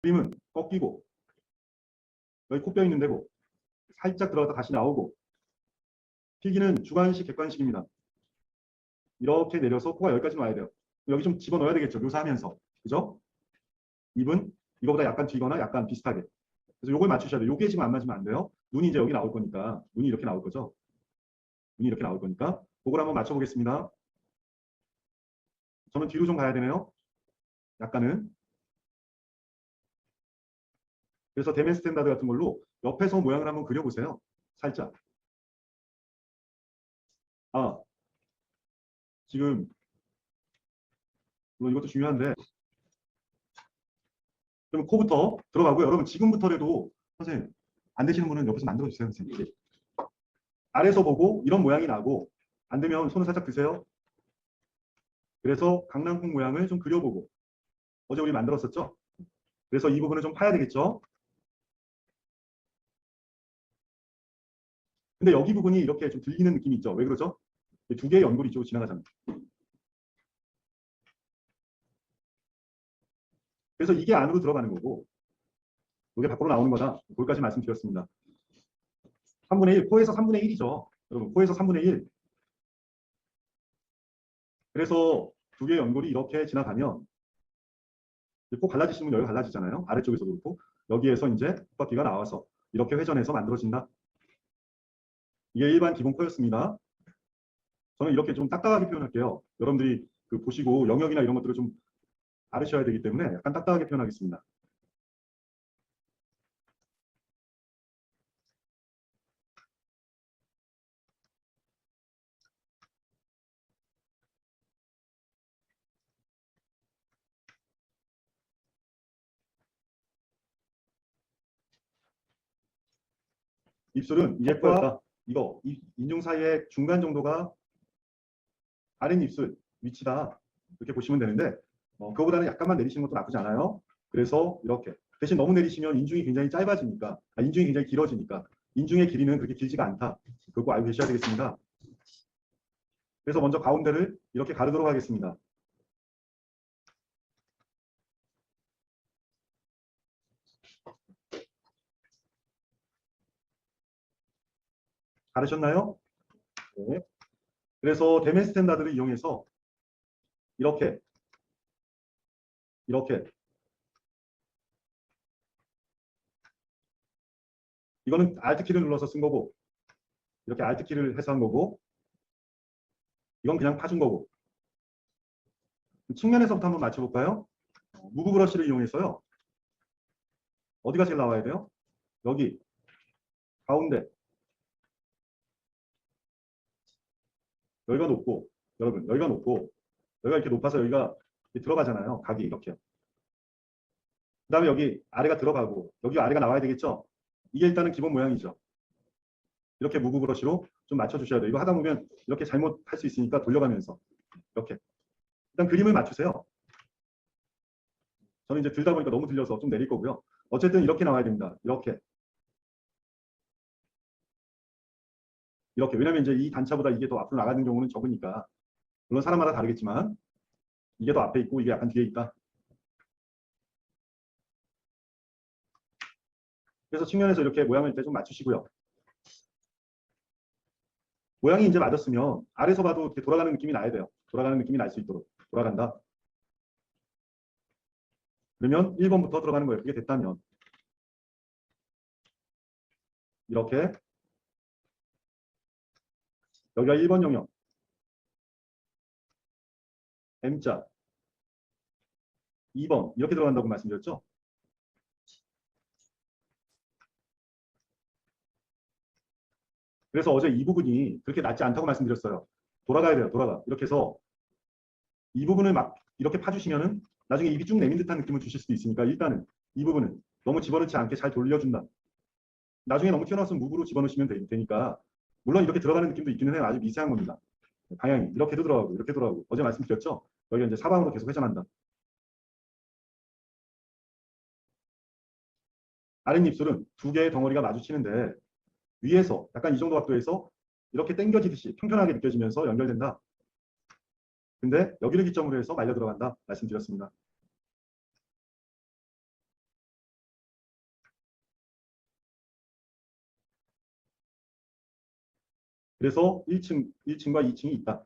그림은 꺾이고 여기 코뼈 있는 데고 살짝 들어갔다 다시 나오고 필기는 주관식 객관식입니다. 이렇게 내려서 코가 여기까지 와야 돼요. 여기 좀 집어넣어야 되겠죠. 묘사하면서. 그죠? 입은 이거보다 약간 뒤거나 약간 비슷하게. 그래서 요걸 맞추셔야 돼요. 요게 지금 안 맞으면 안 돼요. 눈이 이제 여기 나올 거니까. 눈이 이렇게 나올 거죠. 눈이 이렇게 나올 거니까. 그걸 한번 맞춰보겠습니다. 저는 뒤로 좀 가야 되네요. 약간은. 그래서 대면 스탠다드 같은 걸로 옆에서 모양을 한번 그려보세요. 살짝. 아, 지금 물론 이것도 중요한데 그럼 코부터 들어가고요. 여러분 지금부터라도 선생님 안 되시는 분은 옆에서 만들어주세요. 선생님. 아래서 보고 이런 모양이 나고 안 되면 손을 살짝 드세요. 그래서 강낭콩 모양을 좀 그려보고 어제 우리 만들었었죠? 그래서 이 부분을 좀 파야 되겠죠? 근데 여기 부분이 이렇게 좀 들리는 느낌이 있죠? 왜 그러죠? 두 개의 연골이 이쪽으로 지나가잖아요. 그래서 이게 안으로 들어가는 거고 이게 밖으로 나오는 거다. 거기까지 말씀드렸습니다. 3분의 1, 코에서 3분의 1이죠. 여러분, 코에서 3분의 1. 그래서 두 개의 연골이 이렇게 지나가면 코 갈라지시면 여기 갈라지잖아요. 아래쪽에서도 그렇고 여기에서 이제 콧바퀴가 나와서 이렇게 회전해서 만들어진다. 이게 일반 기본 코였습니다. 저는 이렇게 좀 딱딱하게 표현할게요. 여러분들이 그 보시고 영역이나 이런 것들을 좀 알으셔야 되기 때문에 약간 딱딱하게 표현하겠습니다. 입술은 이게 코였다. 이거 인중 사이의 중간 정도가 아랫입술 위치다. 이렇게 보시면 되는데 그거보다는 약간만 내리시는 것도 나쁘지 않아요. 그래서 이렇게 대신 너무 내리시면 인중이 굉장히 짧아지니까 인중이 굉장히 길어지니까 인중의 길이는 그렇게 길지가 않다. 그거 알고 계셔야 되겠습니다. 그래서 먼저 가운데를 이렇게 가르도록 하겠습니다. 가르셨나요? 네. 그래서 대면 스탠다드를 이용해서 이렇게 이거는 Alt키를 눌러서 쓴 거고 이렇게 Alt키를 해서 한 거고 이건 그냥 파준 거고 측면에서부터 한번 맞춰볼까요? 무브 브러쉬를 이용해서요. 어디가 제일 나와야 돼요? 여기 가운데 여기가 높고 여러분 여기가 높고 여기가 이렇게 높아서 여기가 들어가잖아요. 각이 이렇게. 그 다음에 여기 아래가 들어가고 여기 아래가 나와야 되겠죠? 이게 일단은 기본 모양이죠. 이렇게 무브 브러쉬로 좀 맞춰주셔야 돼요. 이거 하다 보면 이렇게 잘못할 수 있으니까 돌려가면서 이렇게 일단 그림을 맞추세요. 저는 이제 들다 보니까 너무 들려서 좀 내릴 거고요. 어쨌든 이렇게 나와야 됩니다. 이렇게 왜냐면 이제 이 단차보다 이게 더 앞으로 나가는 경우는 적으니까 물론 사람마다 다르겠지만 이게 더 앞에 있고 이게 약간 뒤에 있다. 그래서 측면에서 이렇게 모양을 좀 맞추시고요. 모양이 이제 맞았으면 아래서 봐도 이렇게 돌아가는 느낌이 나야 돼요. 돌아가는 느낌이 날 수 있도록 돌아간다. 그러면 1번부터 들어가는 거예요. 그게 됐다면 이렇게 여기가 1번 영역 M자 2번 이렇게 들어간다고 말씀드렸죠. 그래서 어제 이 부분이 그렇게 낮지 않다고 말씀드렸어요. 돌아가야 돼요. 돌아가. 이렇게 해서 이 부분을 막 이렇게 파주시면은 나중에 입이 쭉 내민 듯한 느낌을 주실 수도 있으니까 일단은 이 부분은 너무 집어넣지 않게 잘 돌려준다. 나중에 너무 튀어나왔으면 무브로 집어넣으시면 되니까 물론 이렇게 들어가는 느낌도 있기는 해요. 아주 미세한 겁니다. 방향이 이렇게도 들어가고 이렇게 돌아가고 어제 말씀드렸죠. 여기가 이제 사방으로 계속 회전한다. 아랫입술은 두 개의 덩어리가 마주치는데 위에서 약간 이 정도 각도에서 이렇게 당겨지듯이 평평하게 느껴지면서 연결된다. 근데 여기를 기점으로 해서 말려 들어간다 말씀드렸습니다. 그래서 1층과 2층이 있다.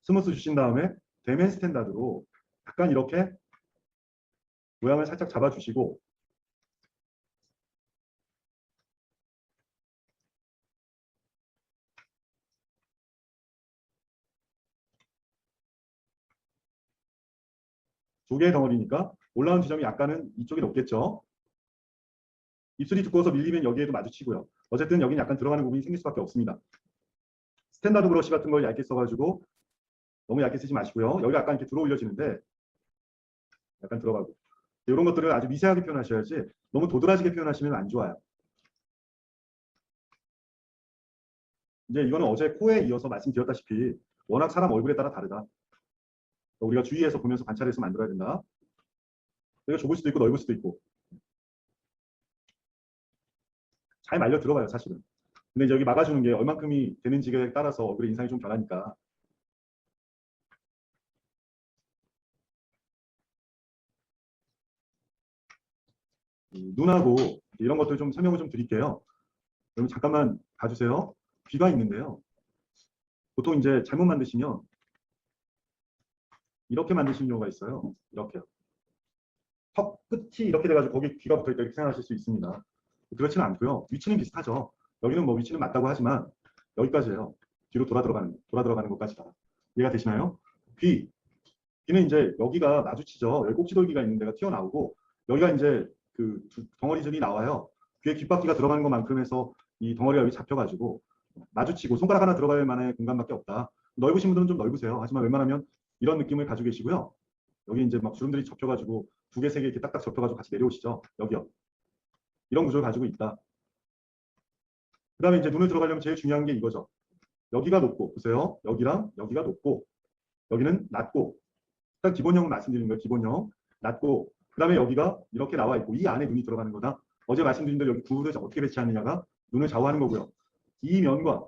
스무스 주신 다음에 대면 스탠다드로 약간 이렇게 모양을 살짝 잡아주시고 두 개의 덩어리니까 올라온 지점이 약간은 이쪽이 높겠죠. 입술이 두꺼워서 밀리면 여기에도 마주치고요. 어쨌든 여기는 약간 들어가는 부분이 생길 수밖에 없습니다. 스탠다드 브러쉬 같은 걸 얇게 써가지고 너무 얇게 쓰지 마시고요. 여기가 약간 이렇게 들어 올려지는데 약간 들어가고 이런 것들을 아주 미세하게 표현하셔야지 너무 도드라지게 표현하시면 안 좋아요. 이제 이거는 어제 코에 이어서 말씀드렸다시피 워낙 사람 얼굴에 따라 다르다. 우리가 주의해서 보면서 관찰해서 만들어야 된다. 여기가 좁을 수도 있고 넓을 수도 있고 잘 말려 들어가요 사실은. 근데 이제 여기 막아주는 게 얼만큼이 되는지에 따라서 얼굴의 인상이 좀 변하니까 눈하고 이런 것들 좀 설명을 좀 드릴게요. 여러분 잠깐만 봐주세요. 귀가 있는데요. 보통 이제 잘못 만드시면 이렇게 만드시는 경우가 있어요. 이렇게요. 턱 끝이 이렇게 돼가지고 거기 귀가 붙어있다 이렇게 생각하실 수 있습니다. 그렇지는 않고요. 위치는 비슷하죠. 여기는 뭐 위치는 맞다고 하지만 여기까지예요. 뒤로 돌아 들어가는 것까지다. 이해가 되시나요? 귀. 귀는 이제 여기가 마주치죠. 여기 꼭지돌기가 있는 데가 튀어나오고 여기가 이제 그 덩어리들이 나와요. 귀에 귓바퀴가 들어가는 것만큼 해서 이 덩어리가 여기 잡혀가지고 마주치고 손가락 하나 들어갈 만한 공간밖에 없다. 넓으신 분들은 좀 넓으세요. 하지만 웬만하면 이런 느낌을 가지고 계시고요. 여기 이제 막 주름들이 접혀가지고 두 개, 세 개 이렇게 딱딱 접혀가지고 같이 내려오시죠. 여기요. 이런 구조를 가지고 있다. 그 다음에 이제 눈을 들어가려면 제일 중요한 게 이거죠. 여기가 높고, 보세요. 여기랑 여기가 높고, 여기는 낮고, 일단 기본형 말씀드리는 거예요. 기본형. 낮고, 그 다음에 여기가 이렇게 나와 있고, 이 안에 눈이 들어가는 거다. 어제 말씀드린 대로 여기 구를 어떻게 배치하느냐가 눈을 좌우하는 거고요. 이 면과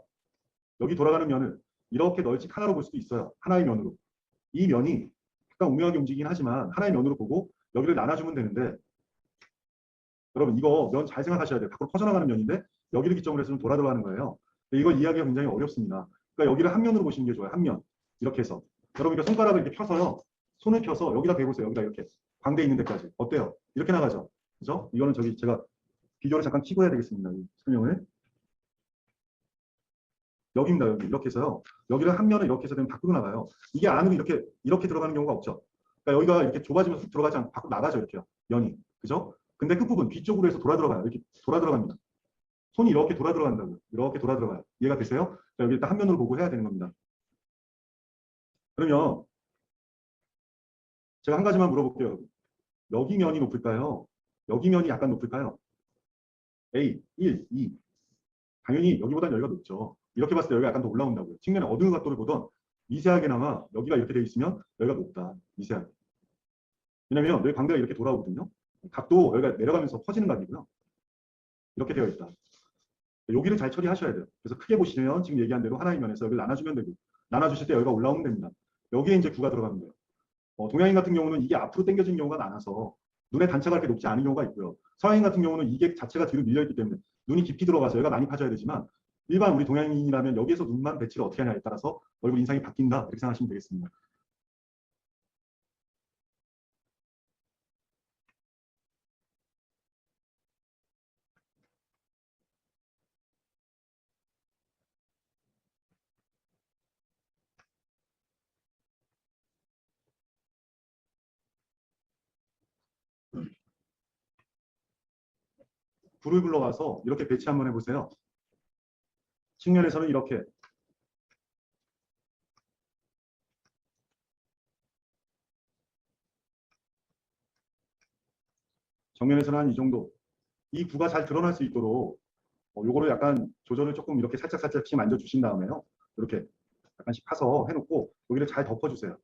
여기 돌아가는 면을 이렇게 널찍 하나로 볼 수도 있어요. 하나의 면으로. 이 면이 약간 우명하게 움직이긴 하지만 하나의 면으로 보고 여기를 나눠주면 되는데 여러분 이거 면 잘 생각하셔야 돼요. 밖으로 퍼져나가는 면인데 여기를 기점으로 해서 좀 돌아 들어가는 거예요. 이걸 이해하기가 굉장히 어렵습니다. 그러니까 여기를 한 면으로 보시는 게 좋아요. 한 면. 이렇게 해서. 여러분 그러니까 손가락을 이렇게 펴서요. 손을 펴서 여기다 대보세요. 여기다 이렇게. 광대 있는 데까지. 어때요? 이렇게 나가죠. 그죠? 이거는 저기 제가 비디오를 잠깐 켜고 해야 되겠습니다. 이 설명을. 여기입니다. 여기. 이렇게 해서요. 여기를 한 면을 이렇게 해서 되면 밖으로 나가요. 이게 안으로 이렇게 들어가는 경우가 없죠. 그러니까 여기가 이렇게 좁아지면 훅 들어가지 않고 밖으로 나가죠. 이렇게요. 면이. 그죠? 근데 끝부분 뒤쪽으로 해서 돌아 들어가요. 이렇게 돌아 들어갑니다. 손이 이렇게 돌아 들어간다고요. 이렇게 돌아 들어가요. 이해가 되세요? 자, 여기 일단 한 면으로 보고 해야 되는 겁니다. 그러면 제가 한 가지만 물어볼게요. 여기 면이 높을까요? 여기 면이 약간 높을까요? A, 1, 2. 당연히 여기보다는 여기가 높죠. 이렇게 봤을 때 여기가 약간 더 올라온다고요. 측면의 어두운 각도를 보던 미세하게나마 여기가 이렇게 되어 있으면 여기가 높다. 미세하게. 왜냐면 여기 광대가 이렇게 돌아오거든요. 각도 여기가 내려가면서 퍼지는 각이고요. 이렇게 되어 있다. 여기를 잘 처리하셔야 돼요. 그래서 크게 보시면 지금 얘기한 대로 하나의 면에서 여기를 나눠주면 되고 나눠주실 때 여기가 올라오면 됩니다. 여기에 이제 구가 들어가는 거예요. 동양인 같은 경우는 이게 앞으로 당겨진 경우가 많아서 눈의 단차가 그렇게 높지 않은 경우가 있고요. 서양인 같은 경우는 이게 자체가 뒤로 밀려있기 때문에 눈이 깊이 들어가서 여기가 많이 파져야 되지만 일반 우리 동양인이라면 여기에서 눈만 배치를 어떻게 하냐에 따라서 얼굴 인상이 바뀐다 이렇게 생각하시면 되겠습니다. 불을 불러와서 이렇게 배치 한번 해보세요. 측면에서는 이렇게 정면에서는 한 이 정도 이 구가 잘 드러날 수 있도록 요거를 약간 조절을 조금 이렇게 살짝씩 만져주신 다음에요. 이렇게 약간씩 파서 해놓고 여기를 잘 덮어주세요.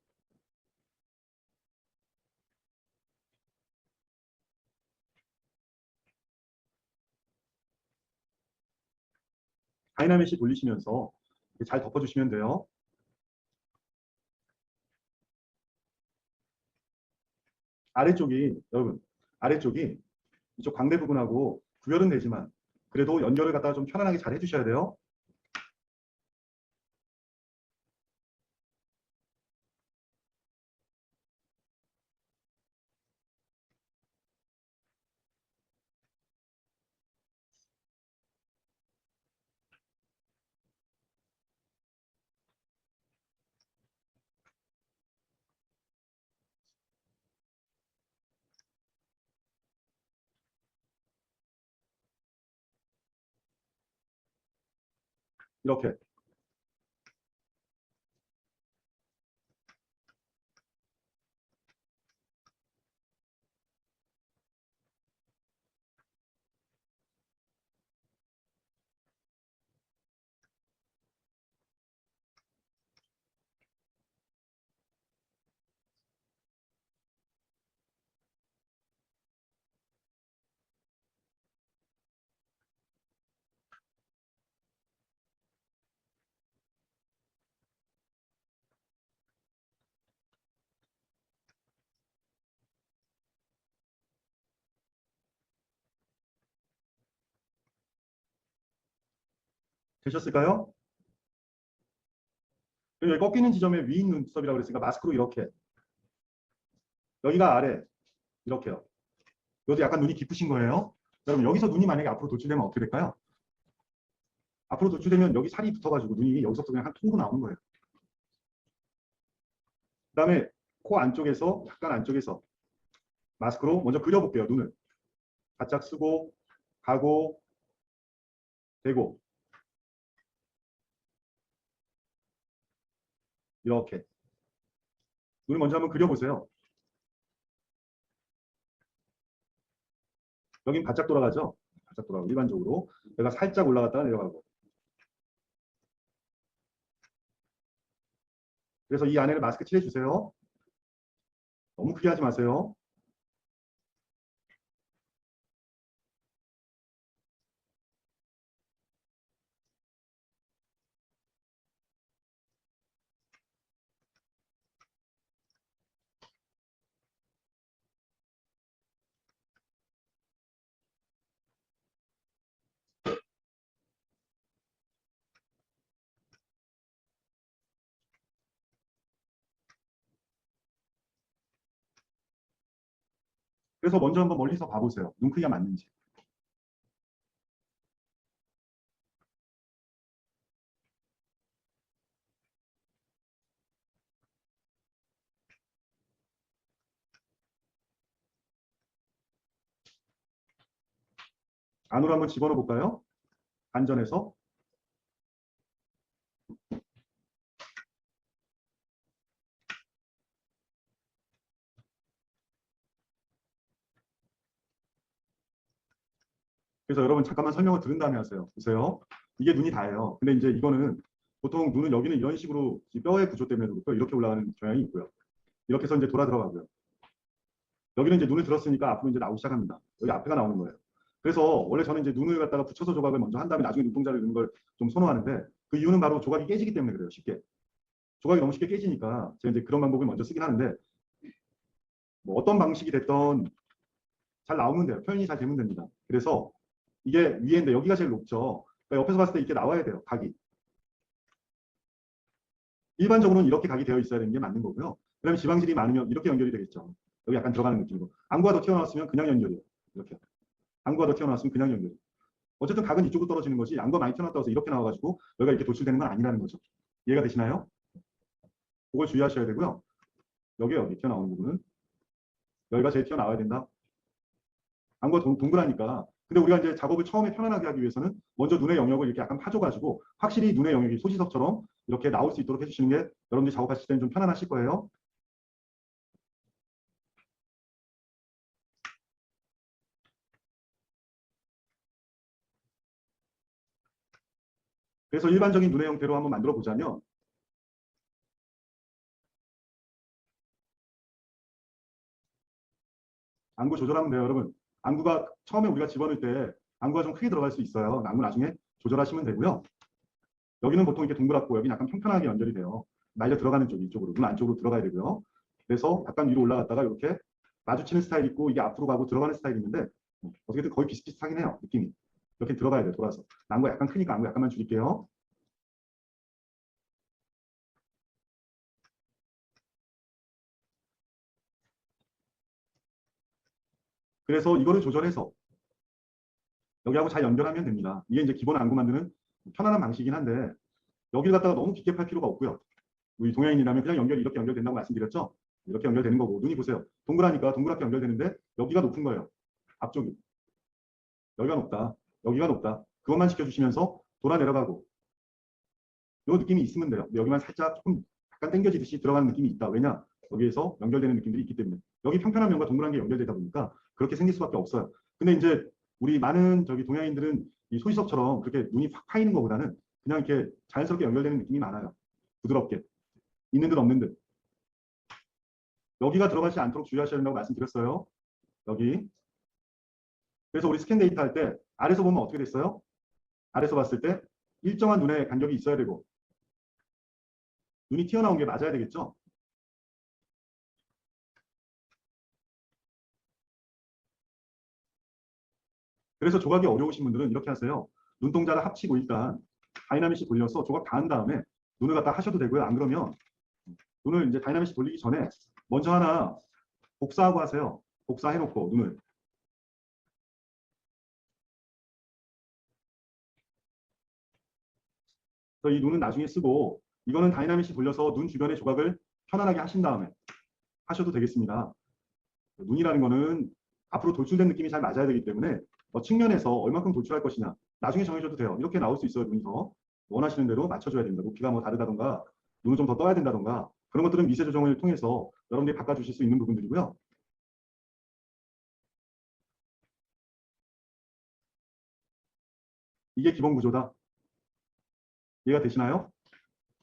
다이나믹시 돌리시면서 잘 덮어주시면 돼요. 아래쪽이 여러분 아래쪽이 이쪽 광대 부분하고 구별은 되지만 그래도 연결을 갖다가 좀 편안하게 잘 해주셔야 돼요. 이렇게. 되셨을까요? 여기 꺾이는 지점에 위인 눈썹이라고 그랬으니까 마스크로 이렇게. 여기가 아래. 이렇게요. 이것도 약간 눈이 깊으신 거예요. 여러분 여기서 눈이 만약에 앞으로 도출되면 어떻게 될까요? 앞으로 도출되면 여기 살이 붙어가지고 눈이 여기서부터 그냥 한 통으로 나오는 거예요. 그 다음에 코 안쪽에서 약간 안쪽에서 마스크로 먼저 그려볼게요. 눈을 바짝 쓰고 가고 대고 이렇게 눈을 먼저 한번 그려보세요. 여긴 바짝 돌아가죠. 바짝 돌아가고 일반적으로 내가 살짝 올라갔다가 내려가고. 그래서 이 안에를 마스크 칠해주세요. 너무 크게 하지 마세요. 그래서 먼저 한번 멀리서 봐보세요. 눈 크기가 맞는지. 안으로 한번 집어넣어 볼까요? 안전해서. 그래서 여러분 잠깐만 설명을 들은 다음에 하세요. 보세요. 이게 눈이 다예요. 근데 이제 이거는 보통 눈은 여기는 이런 식으로 뼈의 구조 때문에도 이렇게 올라가는 경향이 있고요. 이렇게 해서 이제 돌아 들어가고요. 여기는 이제 눈을 들었으니까 앞으로 이제 나오기 시작합니다. 여기 앞에가 나오는 거예요. 그래서 원래 저는 이제 눈을 갖다가 붙여서 조각을 먼저 한 다음에 나중에 눈동자를 넣는 걸 좀 선호하는데 그 이유는 바로 조각이 깨지기 때문에 그래요. 쉽게. 조각이 너무 쉽게 깨지니까 제가 이제 그런 방법을 먼저 쓰긴 하는데 뭐 어떤 방식이 됐던 잘 나오면 돼요. 표현이 잘 되면 됩니다. 그래서 이게 위에인데 여기가 제일 높죠. 그러니까 옆에서 봤을 때 이렇게 나와야 돼요. 각이. 일반적으로는 이렇게 각이 되어 있어야 되는 게 맞는 거고요. 그다음에 지방질이 많으면 이렇게 연결이 되겠죠. 여기 약간 들어가는 느낌으로. 안구가 더 튀어나왔으면 그냥 연결이에요. 이렇게. 안구가 더 튀어나왔으면 그냥 연결이에요. 어쨌든 각은 이쪽으로 떨어지는 거지 안구가 많이 튀어나왔다고 해서 이렇게 나와가지고 여기가 이렇게 도출되는 건 아니라는 거죠. 이해가 되시나요? 그걸 주의하셔야 되고요. 여기 튀어나오는 부분은 여기가 제일 튀어나와야 된다. 안구가 동그라니까. 근데 우리가 이제 작업을 처음에 편안하게 하기 위해서는 먼저 눈의 영역을 이렇게 약간 파줘가지고 확실히 눈의 영역이 소시석처럼 이렇게 나올 수 있도록 해주시는 게 여러분들이 작업하실 때는 좀 편안하실 거예요. 그래서 일반적인 눈의 형태로 한번 만들어 보자면 안구 조절하면 돼요. 여러분 안구가 처음에 우리가 집어넣을 때 안구가 좀 크게 들어갈 수 있어요. 안구 나중에 조절하시면 되고요. 여기는 보통 이렇게 동그랗고 여기는 약간 평평하게 연결이 돼요. 날려 들어가는 쪽이 이쪽으로, 눈 안쪽으로 들어가야 되고요. 그래서 약간 위로 올라갔다가 이렇게 마주치는 스타일이 있고 이게 앞으로 가고 들어가는 스타일이 있는데 어떻게든 거의 비슷비슷하긴 해요. 느낌이. 이렇게 들어가야 돼요. 돌아서. 안구 약간 크니까 안구 약간만 줄일게요. 그래서 이거를 조절해서 여기하고 잘 연결하면 됩니다. 이게 이제 기본 안구 만드는 편안한 방식이긴 한데 여기를 갖다가 너무 깊게 팔 필요가 없고요. 우리 동양인이라면 그냥 이렇게 연결된다고 말씀드렸죠? 이렇게 연결되는 거고 눈이 보세요. 동그라니까 동그랗게 연결되는데 여기가 높은 거예요. 앞쪽이. 여기가 높다. 여기가 높다. 그것만 지켜주시면서 돌아 내려가고 이 느낌이 있으면 돼요. 근데 여기만 살짝 조금 약간 당겨지듯이 들어가는 느낌이 있다. 왜냐? 여기에서 연결되는 느낌들이 있기 때문에. 여기 평평한 면과 동그란 게 연결되다 보니까 그렇게 생길 수밖에 없어요. 근데 이제 우리 많은 동양인들은 이 소희석처럼 그렇게 눈이 확 파이는 것보다는 그냥 이렇게 자연스럽게 연결되는 느낌이 많아요. 부드럽게. 있는 듯 없는 듯. 여기가 들어가지 않도록 주의하셔야 된다고 말씀드렸어요. 여기. 그래서 우리 스캔 데이터 할 때 아래서 보면 어떻게 됐어요? 아래서 봤을 때 일정한 눈의 간격이 있어야 되고 눈이 튀어나온 게 맞아야 되겠죠? 그래서 조각이 어려우신 분들은 이렇게 하세요. 눈동자를 합치고 일단 다이나믹시 돌려서 조각 다 한 다음에 눈을 갖다 하셔도 되고요. 안 그러면 눈을 이제 다이나믹시 돌리기 전에 먼저 하나 복사하고 하세요. 복사해놓고 눈을. 그래서 이 눈은 나중에 쓰고 이거는 다이나믹시 돌려서 눈 주변의 조각을 편안하게 하신 다음에 하셔도 되겠습니다. 눈이라는 거는 앞으로 돌출된 느낌이 잘 맞아야 되기 때문에 측면에서 얼마큼 돌출할 것이냐 나중에 정해줘도 돼요. 이렇게 나올 수 있어요. 눈이 더 원하시는 대로 맞춰줘야 됩니다. 높이가 뭐 다르다던가 눈을 좀 더 떠야 된다던가 그런 것들은 미세 조정을 통해서 여러분들이 바꿔주실 수 있는 부분들이고요. 이게 기본 구조다. 이해가 되시나요?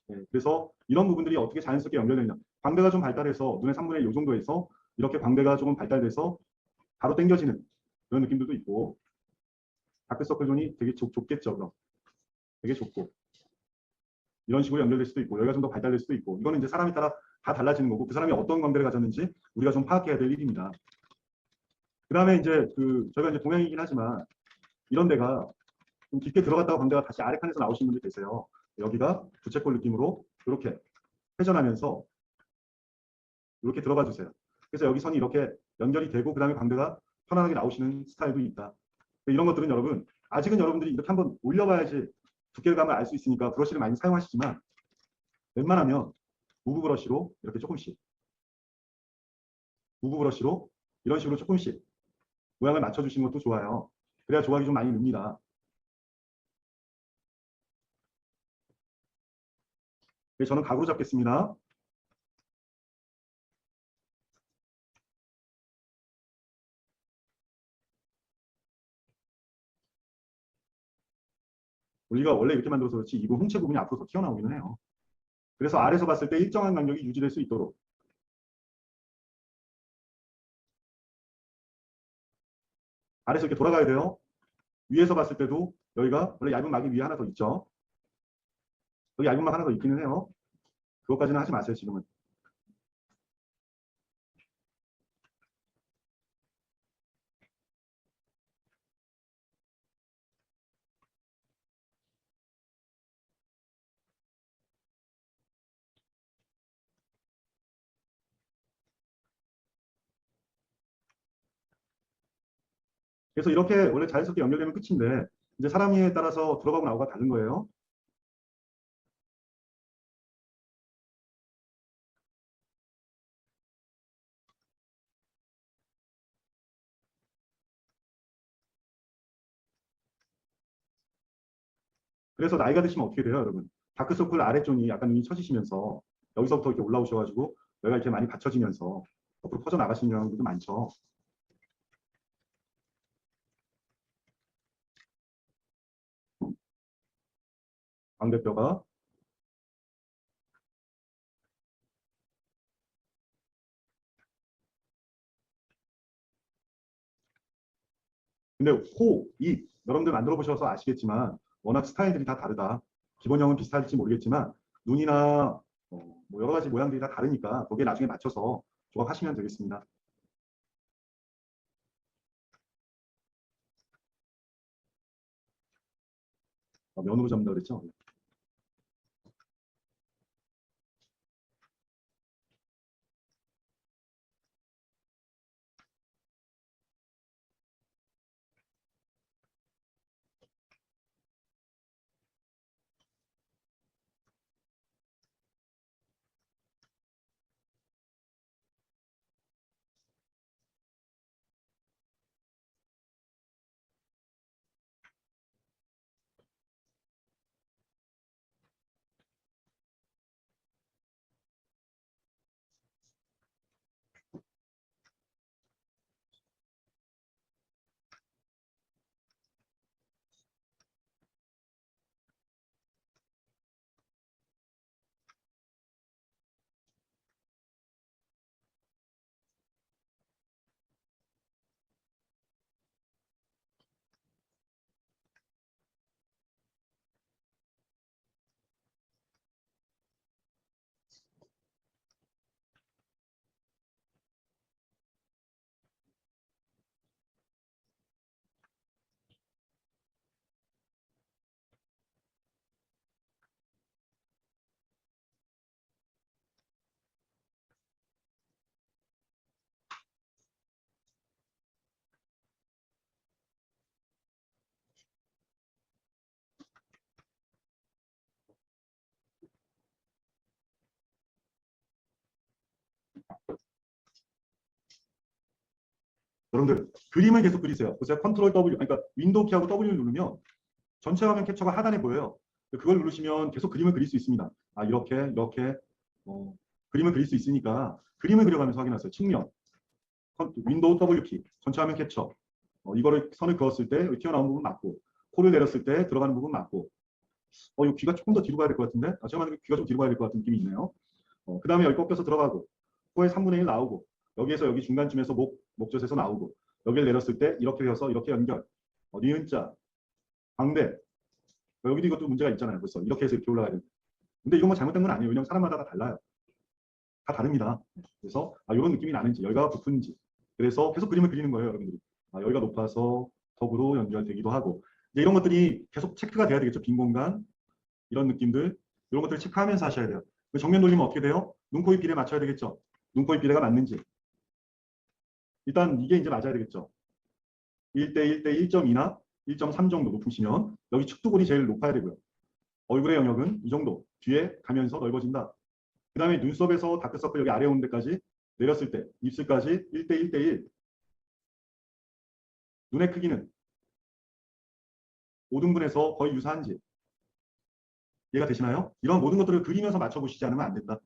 네, 그래서 이런 부분들이 어떻게 자연스럽게 연결되냐. 광대가 좀 발달해서 눈의 3분의 1 정도에서 이렇게 광대가 조금 발달돼서 바로 당겨지는 그런 느낌들도 있고 다크서클 존이 되게 좁겠죠. 그럼 되게 좁고 이런 식으로 연결될 수도 있고 여기가 좀 더 발달될 수도 있고 이거는 이제 사람에 따라 다 달라지는 거고 그 사람이 어떤 광대를 가졌는지 우리가 좀 파악해야 될 일입니다. 그 다음에 이제 저희가 이제 동양이긴 하지만 이런 데가 좀 깊게 들어갔다가 광대가 다시 아래 칸에서 나오시는 분들이 계세요. 여기가 부채꼴 느낌으로 이렇게 회전하면서 이렇게 들어가 주세요. 그래서 여기 선이 이렇게 연결이 되고 그 다음에 광대가 편안하게 나오시는 스타일도 있다. 이런 것들은 여러분 아직은 여러분들이 이렇게 한번 올려봐야지 두께감을 알 수 있으니까 브러쉬를 많이 사용하시지만 웬만하면 무브 브러쉬로 이렇게 조금씩 무브 브러쉬로 이런 식으로 조금씩 모양을 맞춰주시는 것도 좋아요. 그래야 조각이 좀 많이 늡니다. 네, 저는 각으로 잡겠습니다. 우리가 원래 이렇게 만들어서 그렇지 이 부분 홍채 부분이 앞으로 더 튀어나오기는 해요. 그래서 아래서 봤을 때 일정한 간격이 유지될 수 있도록 아래서 이렇게 돌아가야 돼요. 위에서 봤을 때도 여기가 원래 얇은 막이 위에 하나 더 있죠. 여기 얇은 막 하나 더 있기는 해요. 그것까지는 하지 마세요, 지금은. 그래서 이렇게 원래 자연스럽게 연결되면 끝인데 이제 사람에 따라서 들어가고 나오가 다른 거예요. 그래서 나이가 드시면 어떻게 돼요, 여러분? 다크서클 아래쪽이 약간 눈이 처지시면서 여기서부터 이렇게 올라오셔가지고 여기가 이렇게 많이 받쳐지면서 앞으로 퍼져 나가시는 경우도 많죠. 광대뼈가. 근데 코, 입 여러분들 만들어 보셔서 아시겠지만 워낙 스타일들이 다 다르다. 기본형은 비슷할지 모르겠지만 눈이나 뭐 여러 가지 모양들이 다 다르니까 거기에 나중에 맞춰서 조합하시면 되겠습니다. 면으로 잡는다 그랬죠? 여러분들 그림을 계속 그리세요. 보세요. 컨트롤 W, 그러니까 윈도우 키하고 W를 누르면 전체 화면 캡처가 하단에 보여요. 그걸 누르시면 계속 그림을 그릴 수 있습니다. 아, 이렇게 그림을 그릴 수 있으니까 그림을 그려가면서 확인하세요. 측면, 윈도우 W 키, 전체 화면 캡처. 이거를 선을 그었을 때 튀어나온 부분 맞고, 코를 내렸을 때 들어가는 부분 맞고. 이 귀가 조금 더 뒤로 가야 될 것 같은데? 제가 만약에 귀가 좀 뒤로 가야 될 것 같은 느낌이 있네요. 그 다음에 여기 꺾여서 들어가고, 코의 3분의 1 나오고, 여기에서 여기 중간쯤에서 목젖에서 나오고, 여기를 내렸을 때 이렇게 되어서 이렇게 연결. 니은자, 광대. 여기도 이것도 문제가 있잖아요. 벌써 이렇게 해서 이렇게 올라가야 돼. 근데 이건 뭐 잘못된 건 아니에요. 왜냐면 사람마다 다 달라요. 다 다릅니다. 그래서 이런 느낌이 나는지, 여기가 부푼지. 그래서 계속 그림을 그리는 거예요, 여러분들이. 여기가 높아서 턱으로 연결되기도 하고. 이제 이런 것들이 계속 체크가 돼야 되겠죠. 빈 공간, 이런 느낌들, 이런 것들을 체크하면서 하셔야 돼요. 정면 돌리면 어떻게 돼요? 눈, 코, 입 비례 맞춰야 되겠죠. 눈, 코, 입 비례가 맞는지. 일단 이게 이제 맞아야 되겠죠. 1대 1대 1.2나 1.3 정도 높으시면 여기 측두골이 제일 높아야 되고요. 얼굴의 영역은 이 정도 뒤에 가면서 넓어진다. 그 다음에 눈썹에서 다크서클 여기 아래 오는 데까지 내렸을 때 입술까지 1대 1대 1. 눈의 크기는 5등분해서 거의 유사한지 이해가 되시나요? 이런 모든 것들을 그리면서 맞춰보시지 않으면 안 된다.